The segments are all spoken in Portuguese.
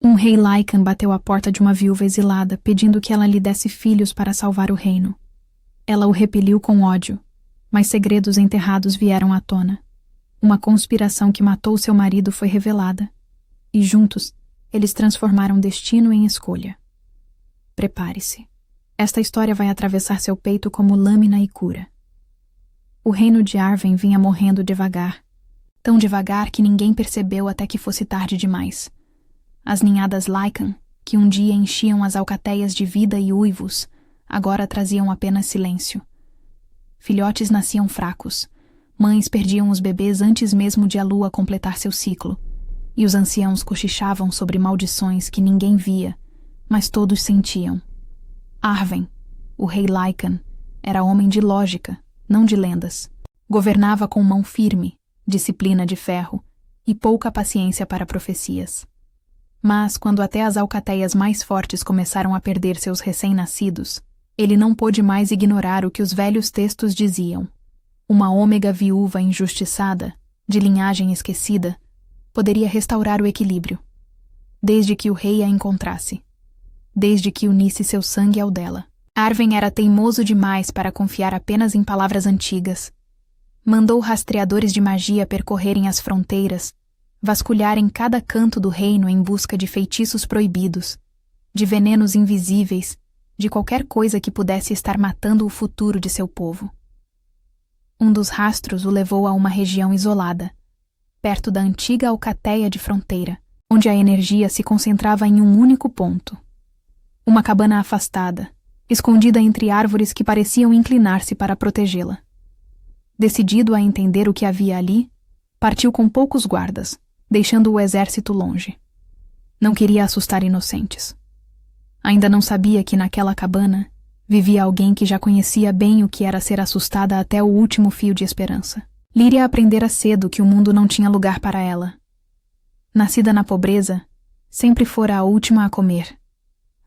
Um rei Lycan bateu à porta de uma viúva exilada, pedindo que ela lhe desse filhos para salvar o reino. Ela o repeliu com ódio, mas segredos enterrados vieram à tona. Uma conspiração que matou seu marido foi revelada, e juntos eles transformaram destino em escolha. Prepare-se. Esta história vai atravessar seu peito como lâmina e cura. O reino de Arwen vinha morrendo devagar, tão devagar que ninguém percebeu até que fosse tarde demais. As ninhadas Lycan, que um dia enchiam as alcateias de vida e uivos, agora traziam apenas silêncio. Filhotes nasciam fracos, mães perdiam os bebês antes mesmo de a lua completar seu ciclo, e os anciãos cochichavam sobre maldições que ninguém via, mas todos sentiam. Arwen, o rei Lycan, era homem de lógica, não de lendas. Governava com mão firme, disciplina de ferro e pouca paciência para profecias. Mas, quando até as alcateias mais fortes começaram a perder seus recém-nascidos, ele não pôde mais ignorar o que os velhos textos diziam. Uma ômega viúva injustiçada, de linhagem esquecida, poderia restaurar o equilíbrio, desde que o rei a encontrasse, desde que unisse seu sangue ao dela. Arwen era teimoso demais para confiar apenas em palavras antigas. Mandou rastreadores de magia percorrerem as fronteiras, vasculharem cada canto do reino em busca de feitiços proibidos, de venenos invisíveis, de qualquer coisa que pudesse estar matando o futuro de seu povo. Um dos rastros o levou a uma região isolada, perto da antiga alcateia de fronteira, onde a energia se concentrava em um único ponto. Uma cabana afastada, escondida entre árvores que pareciam inclinar-se para protegê-la. Decidido a entender o que havia ali, partiu com poucos guardas, deixando o exército longe. Não queria assustar inocentes. Ainda não sabia que naquela cabana vivia alguém que já conhecia bem o que era ser assustada até o último fio de esperança. Lyria aprendera cedo que o mundo não tinha lugar para ela. Nascida na pobreza, sempre fora a última a comer,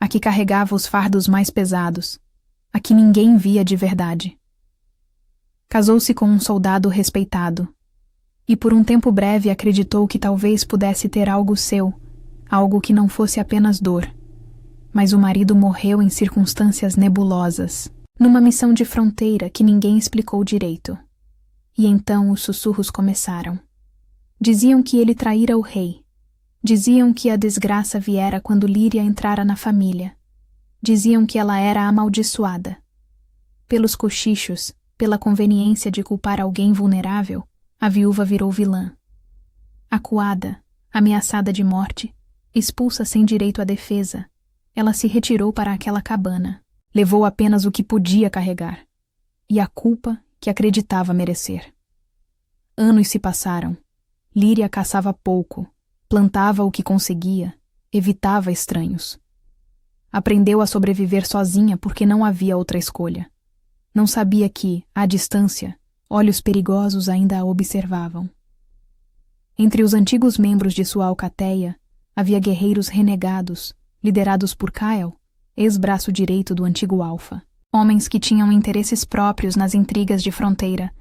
a que carregava os fardos mais pesados, a que ninguém via de verdade. Casou-se com um soldado respeitado, e por um tempo breve acreditou que talvez pudesse ter algo seu, algo que não fosse apenas dor. Mas o marido morreu em circunstâncias nebulosas, numa missão de fronteira que ninguém explicou direito. E então os sussurros começaram. Diziam que ele traíra o rei. Diziam que a desgraça viera quando Lyria entrara na família. Diziam que ela era amaldiçoada. Pelos cochichos, pela conveniência de culpar alguém vulnerável, a viúva virou vilã. Acuada, ameaçada de morte, expulsa sem direito à defesa, ela se retirou para aquela cabana. Levou apenas o que podia carregar, e a culpa que acreditava merecer. Anos se passaram. Lyria caçava pouco, plantava o que conseguia, evitava estranhos. Aprendeu a sobreviver sozinha porque não havia outra escolha. Não sabia que, à distância, olhos perigosos ainda a observavam. Entre os antigos membros de sua alcateia, havia guerreiros renegados, liderados por Kyle, ex-braço direito do antigo Alfa. Homens que tinham interesses próprios nas intrigas de fronteira,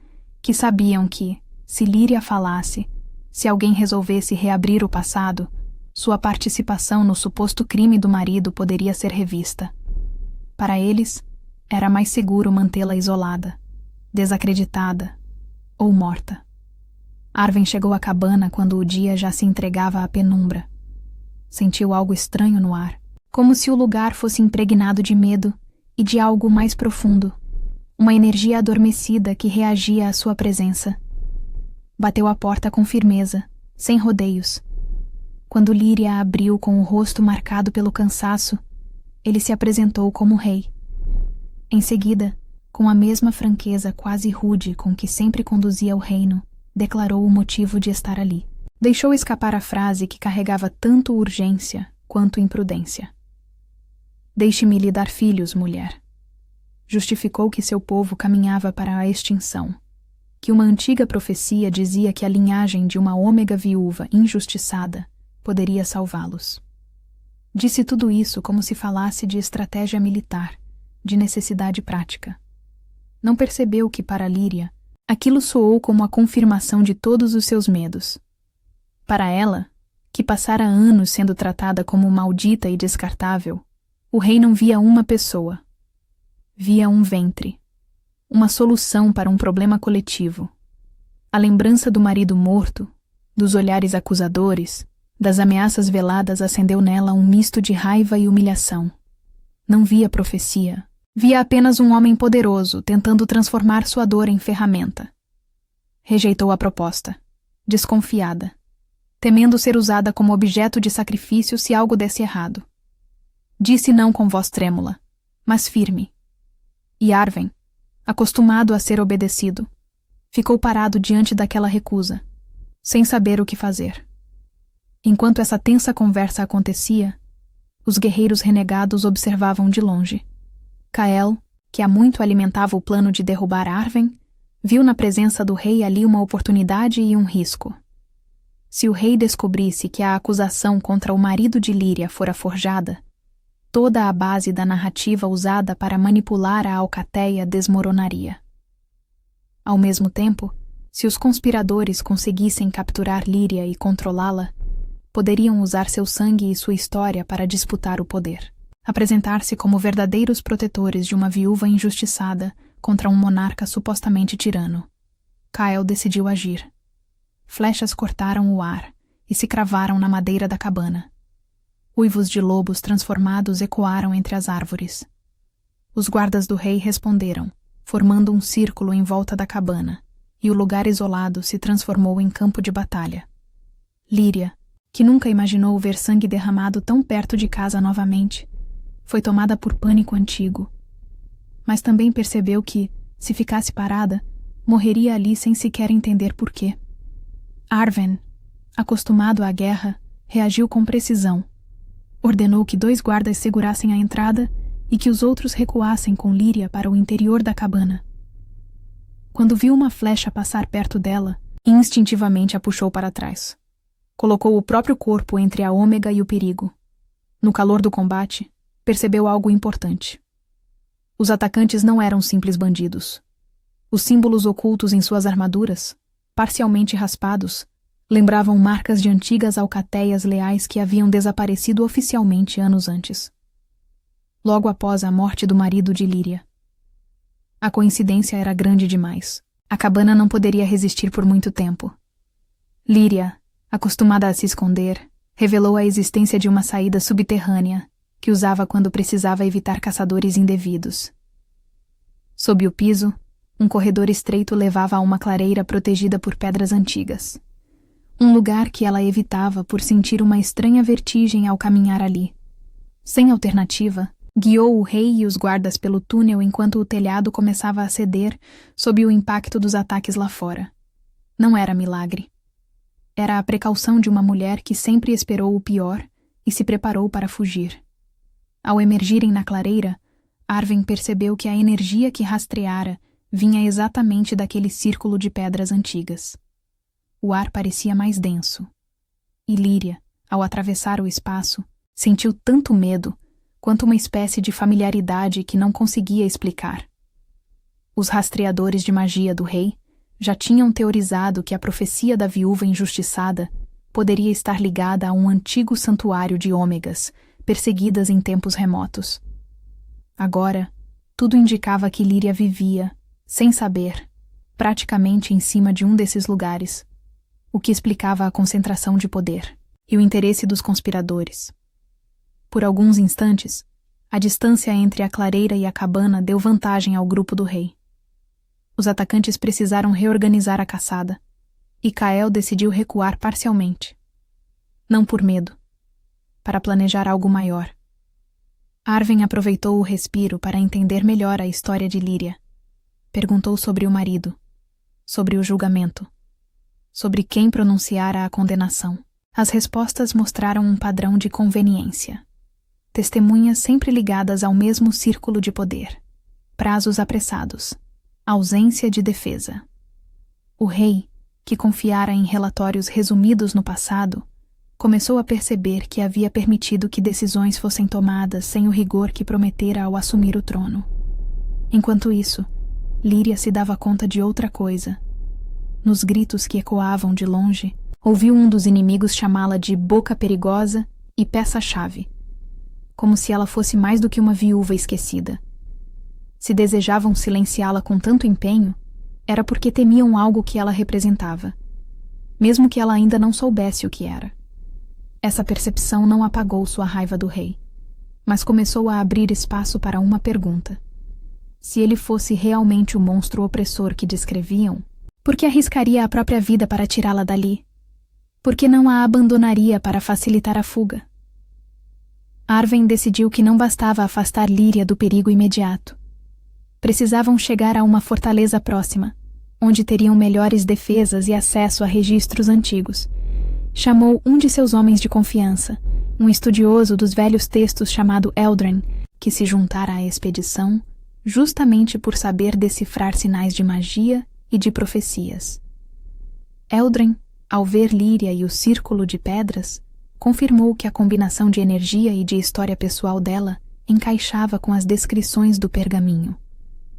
que sabiam que, se Lyria falasse, se alguém resolvesse reabrir o passado, sua participação no suposto crime do marido poderia ser revista. Para eles, era mais seguro mantê-la isolada, desacreditada ou morta. Arwen chegou à cabana quando o dia já se entregava à penumbra. Sentiu algo estranho no ar, como se o lugar fosse impregnado de medo e de algo mais profundo, uma energia adormecida que reagia à sua presença. Bateu a porta com firmeza, sem rodeios. Quando Lyria a abriu com o rosto marcado pelo cansaço, ele se apresentou como rei. Em seguida, com a mesma franqueza quase rude com que sempre conduzia o reino, declarou o motivo de estar ali. Deixou escapar a frase que carregava tanto urgência quanto imprudência. Deixe-me lhe dar filhos, mulher. Justificou que seu povo caminhava para a extinção, que uma antiga profecia dizia que a linhagem de uma ômega viúva injustiçada poderia salvá-los. Disse tudo isso como se falasse de estratégia militar, de necessidade prática. Não percebeu que, para Lyria, aquilo soou como a confirmação de todos os seus medos. Para ela, que passara anos sendo tratada como maldita e descartável, o rei não via uma pessoa. Via um ventre, uma solução para um problema coletivo. A lembrança do marido morto, dos olhares acusadores, das ameaças veladas acendeu nela um misto de raiva e humilhação. Não via profecia. Via apenas um homem poderoso tentando transformar sua dor em ferramenta. Rejeitou a proposta, desconfiada, temendo ser usada como objeto de sacrifício se algo desse errado. Disse não com voz trêmula, mas firme. E Arwen, acostumado a ser obedecido, ficou parado diante daquela recusa, sem saber o que fazer. Enquanto essa tensa conversa acontecia, os guerreiros renegados observavam de longe. Kael, que há muito alimentava o plano de derrubar Arwen, viu na presença do rei ali uma oportunidade e um risco. Se o rei descobrisse que a acusação contra o marido de Líria fora forjada, toda a base da narrativa usada para manipular a alcateia desmoronaria. Ao mesmo tempo, se os conspiradores conseguissem capturar Líria e controlá-la, poderiam usar seu sangue e sua história para disputar o poder. Apresentar-se como verdadeiros protetores de uma viúva injustiçada contra um monarca supostamente tirano. Kael decidiu agir. Flechas cortaram o ar e se cravaram na madeira da cabana. Uivos de lobos transformados ecoaram entre as árvores. Os guardas do rei responderam, formando um círculo em volta da cabana, e o lugar isolado se transformou em campo de batalha. Líria, que nunca imaginou ver sangue derramado tão perto de casa novamente, foi tomada por pânico antigo. Mas também percebeu que, se ficasse parada, morreria ali sem sequer entender por quê. Arwen, acostumado à guerra, reagiu com precisão. Ordenou que 2 guardas segurassem a entrada e que os outros recuassem com Líria para o interior da cabana. Quando viu uma flecha passar perto dela, instintivamente a puxou para trás. Colocou o próprio corpo entre a ômega e o perigo. No calor do combate, percebeu algo importante. Os atacantes não eram simples bandidos. Os símbolos ocultos em suas armaduras, parcialmente raspados, lembravam marcas de antigas alcateias leais que haviam desaparecido oficialmente anos antes. Logo após a morte do marido de Líria. A coincidência era grande demais. A cabana não poderia resistir por muito tempo. Líria, acostumada a se esconder, revelou a existência de uma saída subterrânea que usava quando precisava evitar caçadores indevidos. Sob o piso, um corredor estreito levava a uma clareira protegida por pedras antigas. Um lugar que ela evitava por sentir uma estranha vertigem ao caminhar ali. Sem alternativa, guiou o rei e os guardas pelo túnel enquanto o telhado começava a ceder sob o impacto dos ataques lá fora. Não era milagre. Era a precaução de uma mulher que sempre esperou o pior e se preparou para fugir. Ao emergirem na clareira, Arwen percebeu que a energia que rastreara vinha exatamente daquele círculo de pedras antigas. O ar parecia mais denso. E Líria, ao atravessar o espaço, sentiu tanto medo quanto uma espécie de familiaridade que não conseguia explicar. Os rastreadores de magia do rei já tinham teorizado que a profecia da viúva injustiçada poderia estar ligada a um antigo santuário de ômegas, perseguidas em tempos remotos. Agora, tudo indicava que Líria vivia, sem saber, praticamente em cima de um desses lugares, o que explicava a concentração de poder e o interesse dos conspiradores. Por alguns instantes, a distância entre a clareira e a cabana deu vantagem ao grupo do rei. Os atacantes precisaram reorganizar a caçada, e Kael decidiu recuar parcialmente. Não por medo, para planejar algo maior. Arwen aproveitou o respiro para entender melhor a história de Líria. Perguntou sobre o marido, sobre o julgamento, sobre quem pronunciara a condenação. As respostas mostraram um padrão de conveniência. Testemunhas sempre ligadas ao mesmo círculo de poder. Prazos apressados. Ausência de defesa. O rei, que confiara em relatórios resumidos no passado, começou a perceber que havia permitido que decisões fossem tomadas sem o rigor que prometera ao assumir o trono. Enquanto isso, Líria se dava conta de outra coisa. Nos gritos que ecoavam de longe, Ouviu um dos inimigos chamá-la de boca perigosa e peça-chave, como se ela fosse mais do que uma viúva esquecida. Se desejavam silenciá-la com tanto empenho, era porque temiam algo que ela representava, mesmo que ela ainda não soubesse o que era. Essa percepção não apagou sua raiva do rei, mas começou a abrir espaço para uma pergunta. Se ele fosse realmente o monstro opressor que descreviam, por que arriscaria a própria vida para tirá-la dali? Por que não a abandonaria para facilitar a fuga? Arwen decidiu que não bastava afastar Líria do perigo imediato. Precisavam chegar a uma fortaleza próxima, onde teriam melhores defesas e acesso a registros antigos. Chamou um de seus homens de confiança, um estudioso dos velhos textos chamado Eldren, que se juntara à expedição justamente por saber decifrar sinais de magia e de profecias. Eldren, ao ver Líria e o círculo de pedras, confirmou que a combinação de energia e de história pessoal dela encaixava com as descrições do pergaminho.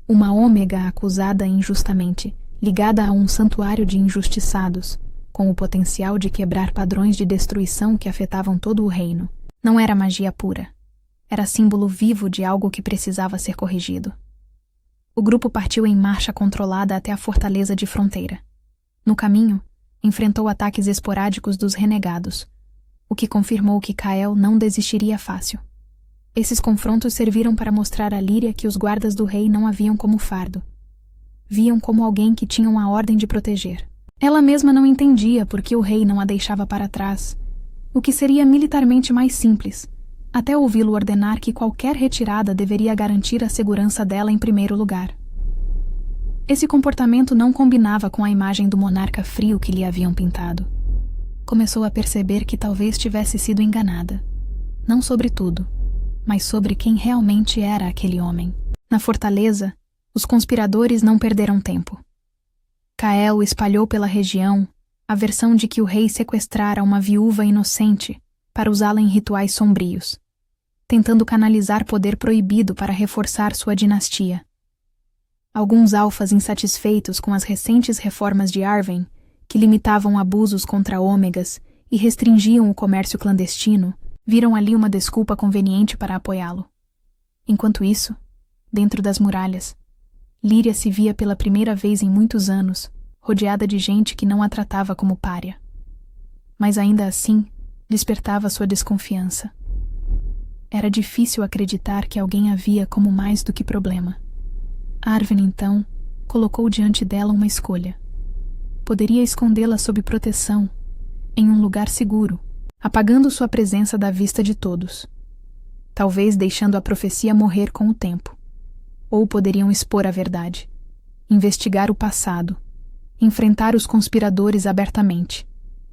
Uma ômega acusada injustamente, ligada a um santuário de injustiçados, com o potencial de quebrar padrões de destruição que afetavam todo o reino. Não era magia pura. Era símbolo vivo de algo que precisava ser corrigido. O grupo partiu em marcha controlada até a fortaleza de fronteira. No caminho, enfrentou ataques esporádicos dos renegados, o que confirmou que Kael não desistiria fácil. Esses confrontos serviram para mostrar a Líria que os guardas do rei não a viam como fardo. Viam como alguém que tinham a ordem de proteger. Ela mesma não entendia por que o rei não a deixava para trás, o que seria militarmente mais simples, até ouvi-lo ordenar que qualquer retirada deveria garantir a segurança dela em primeiro lugar. Esse comportamento não combinava com a imagem do monarca frio que lhe haviam pintado. Começou a perceber que talvez tivesse sido enganada. Não sobre tudo, mas sobre quem realmente era aquele homem. Na fortaleza, os conspiradores não perderam tempo. Kael espalhou pela região a versão de que o rei sequestrara uma viúva inocente para usá-la em rituais sombrios, tentando canalizar poder proibido para reforçar sua dinastia. Alguns alfas insatisfeitos com as recentes reformas de Arwen, que limitavam abusos contra ômegas e restringiam o comércio clandestino, viram ali uma desculpa conveniente para apoiá-lo. Enquanto isso, dentro das muralhas, Líria se via pela primeira vez em muitos anos, rodeada de gente que não a tratava como pária. Mas ainda assim, despertava sua desconfiança. Era difícil acreditar que alguém a via como mais do que problema. Arwen, então, colocou diante dela uma escolha. Poderia escondê-la sob proteção, em um lugar seguro, apagando sua presença da vista de todos. Talvez deixando a profecia morrer com o tempo. Ou poderiam expor a verdade, investigar o passado, enfrentar os conspiradores abertamente,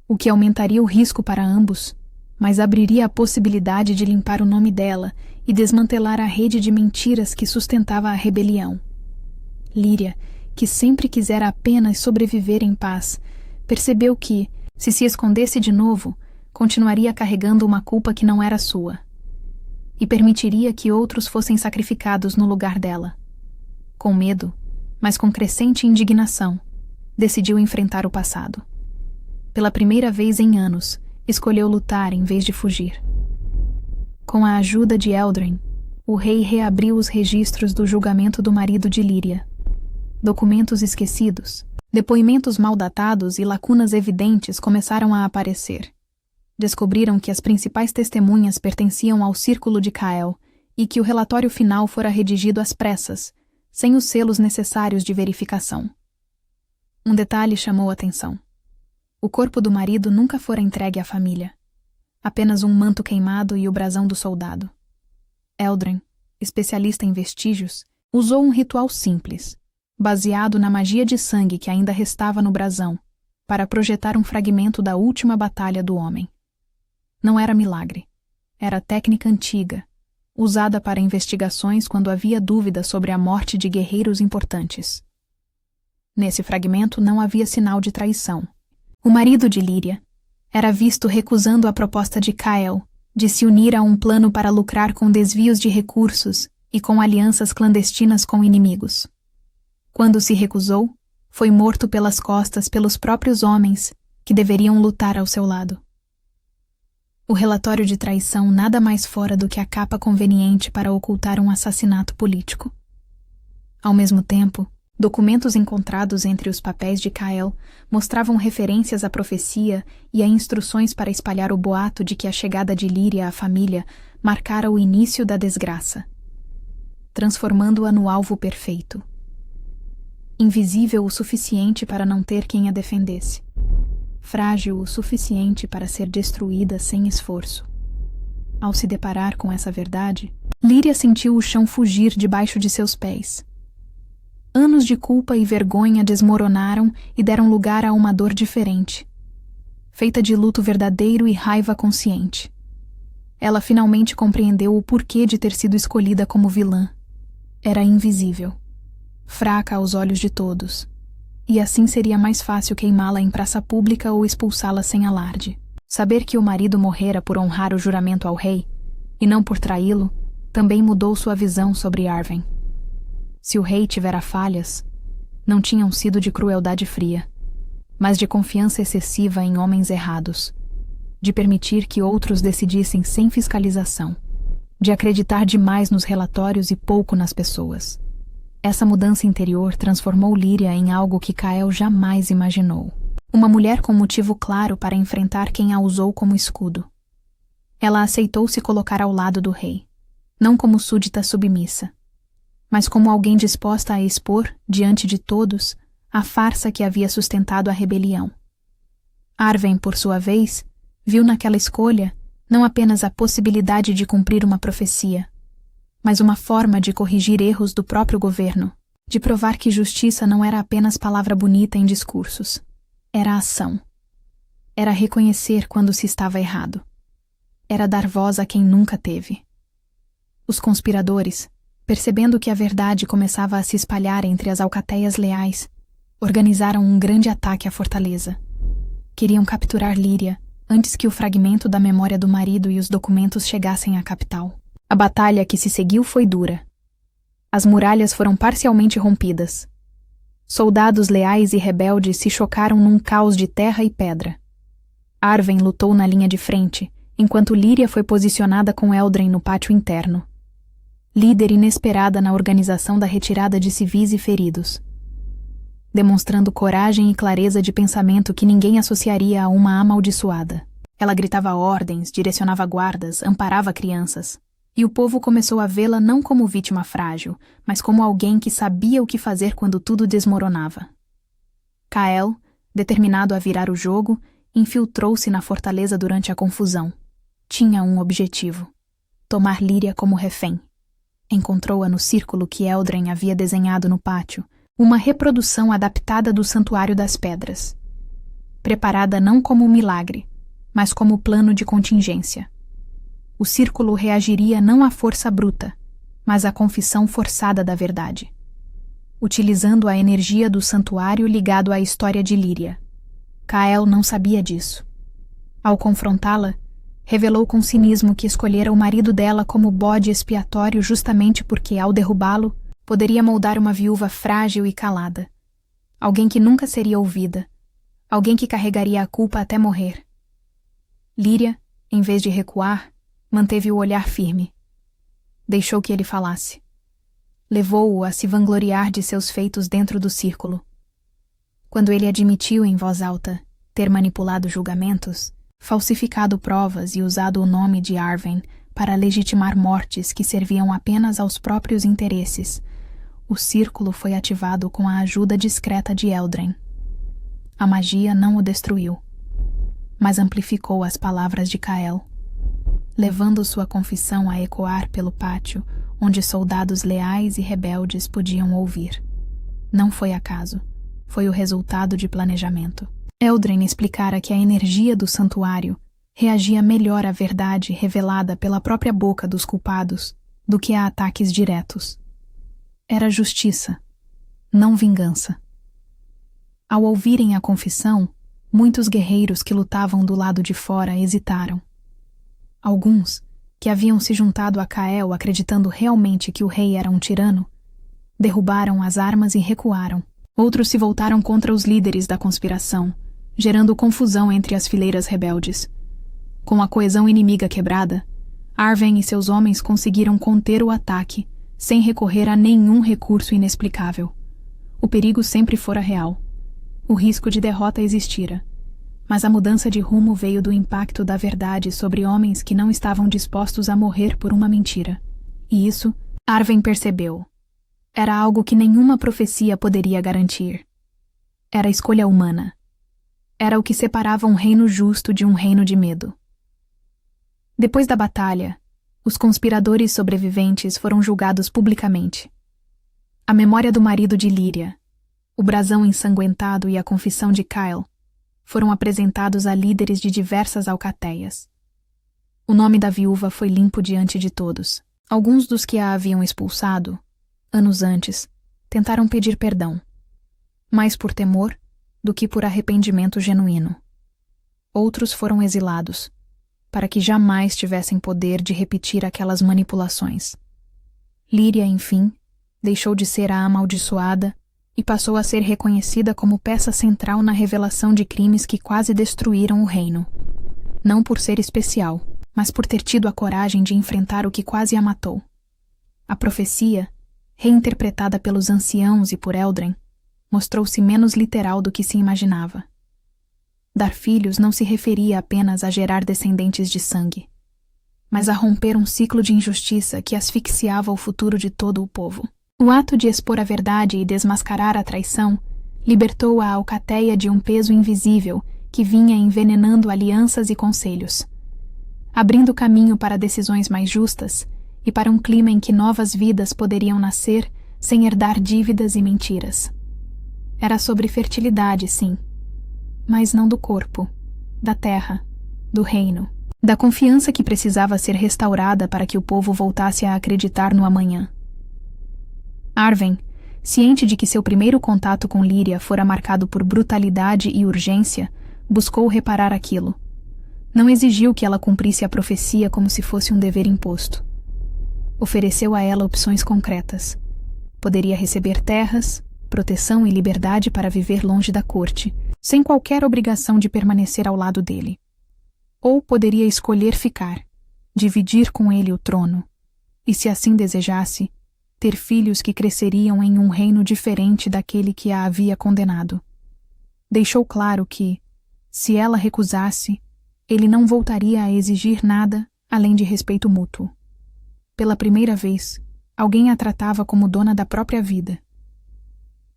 o que aumentaria o risco para ambos, mas abriria a possibilidade de limpar o nome dela e desmantelar a rede de mentiras que sustentava a rebelião. Líria, que sempre quisera apenas sobreviver em paz, percebeu que, se escondesse de novo, continuaria carregando uma culpa que não era sua. E permitiria que outros fossem sacrificados no lugar dela. Com medo, mas com crescente indignação, decidiu enfrentar o passado. Pela primeira vez em anos, escolheu lutar em vez de fugir. Com a ajuda de Eldren, o rei reabriu os registros do julgamento do marido de Líria. Documentos esquecidos, depoimentos mal datados e lacunas evidentes começaram a aparecer. Descobriram que as principais testemunhas pertenciam ao círculo de Kael e que o relatório final fora redigido às pressas, sem os selos necessários de verificação. Um detalhe chamou a atenção. O corpo do marido nunca fora entregue à família. Apenas um manto queimado e o brasão do soldado. Eldren, especialista em vestígios, usou um ritual simples, baseado na magia de sangue que ainda restava no brasão, para projetar um fragmento da última batalha do homem. Não era milagre. Era técnica antiga, usada para investigações quando havia dúvida sobre a morte de guerreiros importantes. Nesse fragmento não havia sinal de traição. O marido de Líria era visto recusando a proposta de Kael de se unir a um plano para lucrar com desvios de recursos e com alianças clandestinas com inimigos. Quando se recusou, foi morto pelas costas pelos próprios homens que deveriam lutar ao seu lado. O relatório de traição nada mais fora do que a capa conveniente para ocultar um assassinato político. Ao mesmo tempo, documentos encontrados entre os papéis de Kael mostravam referências à profecia e a instruções para espalhar o boato de que a chegada de Líria à família marcara o início da desgraça, transformando-a no alvo perfeito. Invisível o suficiente para não ter quem a defendesse. Frágil o suficiente para ser destruída sem esforço. Ao se deparar com essa verdade, Líria sentiu o chão fugir debaixo de seus pés. Anos de culpa e vergonha desmoronaram e deram lugar a uma dor diferente, feita de luto verdadeiro e raiva consciente. Ela finalmente compreendeu o porquê de ter sido escolhida como vilã. Era invisível, fraca aos olhos de todos, e assim seria mais fácil queimá-la em praça pública ou expulsá-la sem alarde. Saber que o marido morrera por honrar o juramento ao rei, e não por traí-lo, também mudou sua visão sobre Arwen. Se o rei tivera falhas, não tinham sido de crueldade fria, mas de confiança excessiva em homens errados, de permitir que outros decidissem sem fiscalização, de acreditar demais nos relatórios e pouco nas pessoas. Essa mudança interior transformou Líria em algo que Kael jamais imaginou. Uma mulher com motivo claro para enfrentar quem a usou como escudo. Ela aceitou se colocar ao lado do rei, não como súdita submissa, mas como alguém disposta a expor, diante de todos, a farsa que havia sustentado a rebelião. Arwen, por sua vez, viu naquela escolha não apenas a possibilidade de cumprir uma profecia, mas uma forma de corrigir erros do próprio governo, de provar que justiça não era apenas palavra bonita em discursos. Era ação. Era reconhecer quando se estava errado. Era dar voz a quem nunca teve. Os conspiradores, percebendo que a verdade começava a se espalhar entre as alcateias leais, organizaram um grande ataque à fortaleza. Queriam capturar Líria antes que o fragmento da memória do marido e os documentos chegassem à capital. A batalha que se seguiu foi dura. As muralhas foram parcialmente rompidas. Soldados leais e rebeldes se chocaram num caos de terra e pedra. Arwen lutou na linha de frente, enquanto Líria foi posicionada com Eldren no pátio interno. Líder inesperada na organização da retirada de civis e feridos. Demonstrando coragem e clareza de pensamento que ninguém associaria a uma amaldiçoada. Ela gritava ordens, direcionava guardas, amparava crianças. E o povo começou a vê-la não como vítima frágil, mas como alguém que sabia o que fazer quando tudo desmoronava. Kael, determinado a virar o jogo, infiltrou-se na fortaleza durante a confusão. Tinha um objetivo: tomar Líria como refém. Encontrou-a no círculo que Eldren havia desenhado no pátio, uma reprodução adaptada do Santuário das Pedras. Preparada não como um milagre, mas como plano de contingência. O círculo reagiria não à força bruta, mas à confissão forçada da verdade, utilizando a energia do santuário ligado à história de Líria. Kael não sabia disso. Ao confrontá-la, revelou com cinismo que escolhera o marido dela como bode expiatório justamente porque, ao derrubá-lo, poderia moldar uma viúva frágil e calada. Alguém que nunca seria ouvida. Alguém que carregaria a culpa até morrer. Líria, em vez de recuar, manteve o olhar firme. Deixou que ele falasse. Levou-o a se vangloriar de seus feitos dentro do círculo. Quando ele admitiu em voz alta ter manipulado julgamentos, falsificado provas e usado o nome de Arwen para legitimar mortes que serviam apenas aos próprios interesses, o círculo foi ativado com a ajuda discreta de Eldren. A magia não o destruiu, mas amplificou as palavras de Kael, levando sua confissão a ecoar pelo pátio, onde soldados leais e rebeldes podiam ouvir. Não foi acaso, foi o resultado de planejamento. Eldren explicara que a energia do santuário reagia melhor à verdade revelada pela própria boca dos culpados do que a ataques diretos. Era justiça, não vingança. Ao ouvirem a confissão, muitos guerreiros que lutavam do lado de fora hesitaram. Alguns, que haviam se juntado a Kael acreditando realmente que o rei era um tirano, derrubaram as armas e recuaram. Outros se voltaram contra os líderes da conspiração, gerando confusão entre as fileiras rebeldes. Com a coesão inimiga quebrada, Arwen e seus homens conseguiram conter o ataque, sem recorrer a nenhum recurso inexplicável. O perigo sempre fora real. O risco de derrota existira. Mas a mudança de rumo veio do impacto da verdade sobre homens que não estavam dispostos a morrer por uma mentira. E isso, Arwen percebeu. Era algo que nenhuma profecia poderia garantir. Era a escolha humana. Era o que separava um reino justo de um reino de medo. Depois da batalha, os conspiradores sobreviventes foram julgados publicamente. A memória do marido de Lyria, o brasão ensanguentado e a confissão de Kyle foram apresentados a líderes de diversas alcateias. O nome da viúva foi limpo diante de todos. Alguns dos que a haviam expulsado, anos antes, tentaram pedir perdão, mais por temor do que por arrependimento genuíno. Outros foram exilados, para que jamais tivessem poder de repetir aquelas manipulações. Lyria, enfim, deixou de ser a amaldiçoada e passou a ser reconhecida como peça central na revelação de crimes que quase destruíram o reino. Não por ser especial, mas por ter tido a coragem de enfrentar o que quase a matou. A profecia, reinterpretada pelos anciãos e por Eldren, mostrou-se menos literal do que se imaginava. Dar filhos não se referia apenas a gerar descendentes de sangue, mas a romper um ciclo de injustiça que asfixiava o futuro de todo o povo. O ato de expor a verdade e desmascarar a traição libertou a alcateia de um peso invisível que vinha envenenando alianças e conselhos, abrindo caminho para decisões mais justas e para um clima em que novas vidas poderiam nascer sem herdar dívidas e mentiras. Era sobre fertilidade, sim, mas não do corpo, da terra, do reino, da confiança que precisava ser restaurada para que o povo voltasse a acreditar no amanhã. Arwen, ciente de que seu primeiro contato com Lyria fora marcado por brutalidade e urgência, buscou reparar aquilo. Não exigiu que ela cumprisse a profecia como se fosse um dever imposto. Ofereceu a ela opções concretas. Poderia receber terras, proteção e liberdade para viver longe da corte, sem qualquer obrigação de permanecer ao lado dele. Ou poderia escolher ficar, dividir com ele o trono, e se assim desejasse, ter filhos que cresceriam em um reino diferente daquele que a havia condenado. Deixou claro que, se ela recusasse, ele não voltaria a exigir nada além de respeito mútuo. Pela primeira vez, alguém a tratava como dona da própria vida.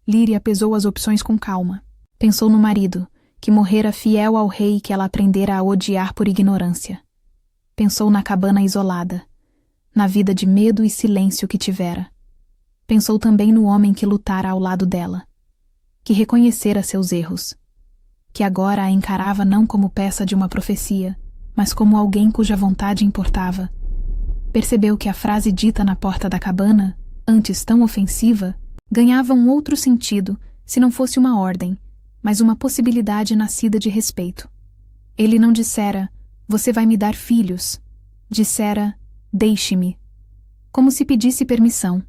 Lyria pesou as opções com calma. Pensou no marido, que morrera fiel ao rei que ela aprendera a odiar por ignorância. Pensou na cabana isolada, na vida de medo e silêncio que tivera. Pensou também no homem que lutara ao lado dela, que reconhecera seus erros, que agora a encarava não como peça de uma profecia, mas como alguém cuja vontade importava. Percebeu que a frase dita na porta da cabana, antes tão ofensiva, ganhava um outro sentido se não fosse uma ordem, mas uma possibilidade nascida de respeito. Ele não dissera, "Você vai me dar filhos", dissera, "Deixe-me", como se pedisse permissão,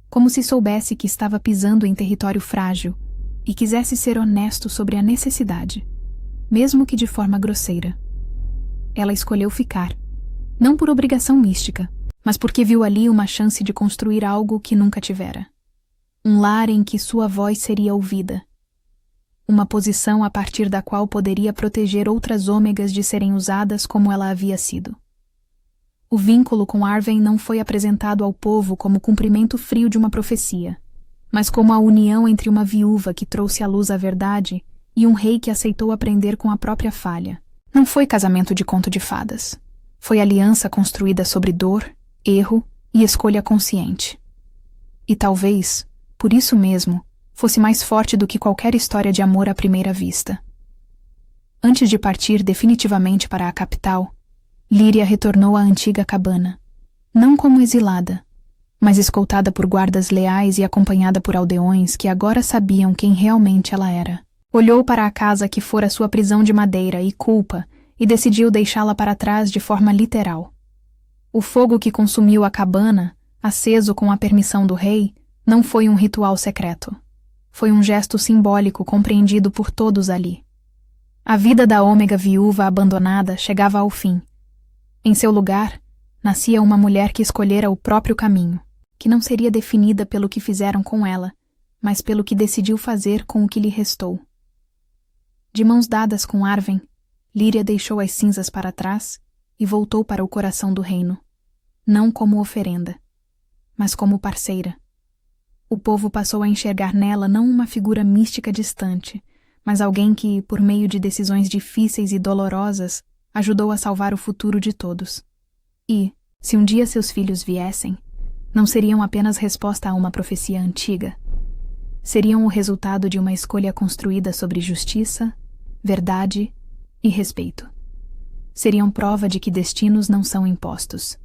como se soubesse que estava pisando em território frágil e quisesse ser honesto sobre a necessidade, mesmo que de forma grosseira. Ela escolheu ficar, não por obrigação mística, mas porque viu ali uma chance de construir algo que nunca tivera. Um lar em que sua voz seria ouvida. Uma posição a partir da qual poderia proteger outras ômegas de serem usadas como ela havia sido. O vínculo com Arwen não foi apresentado ao povo como cumprimento frio de uma profecia, mas como a união entre uma viúva que trouxe à luz a verdade e um rei que aceitou aprender com a própria falha. Não foi casamento de conto de fadas. Foi aliança construída sobre dor, erro e escolha consciente. E talvez, por isso mesmo, fosse mais forte do que qualquer história de amor à primeira vista. Antes de partir definitivamente para a capital, Lyria retornou à antiga cabana, não como exilada, mas escoltada por guardas leais e acompanhada por aldeões que agora sabiam quem realmente ela era. Olhou para a casa que fora sua prisão de madeira e culpa e decidiu deixá-la para trás de forma literal. O fogo que consumiu a cabana, aceso com a permissão do rei, não foi um ritual secreto. Foi um gesto simbólico compreendido por todos ali. A vida da Ômega viúva abandonada chegava ao fim. Em seu lugar, nascia uma mulher que escolhera o próprio caminho, que não seria definida pelo que fizeram com ela, mas pelo que decidiu fazer com o que lhe restou. De mãos dadas com Arwen, Lyria deixou as cinzas para trás e voltou para o coração do reino, não como oferenda, mas como parceira. O povo passou a enxergar nela não uma figura mística distante, mas alguém que, por meio de decisões difíceis e dolorosas, ajudou a salvar o futuro de todos. E, se um dia seus filhos viessem, não seriam apenas resposta a uma profecia antiga. Seriam o resultado de uma escolha construída sobre justiça, verdade e respeito. Seriam prova de que destinos não são impostos.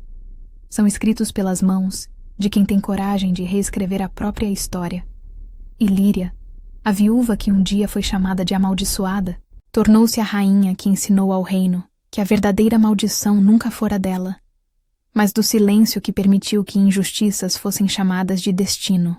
São escritos pelas mãos de quem tem coragem de reescrever a própria história. E Lyria, a viúva que um dia foi chamada de amaldiçoada, tornou-se a rainha que ensinou ao reino que a verdadeira maldição nunca fora dela, mas do silêncio que permitiu que injustiças fossem chamadas de destino.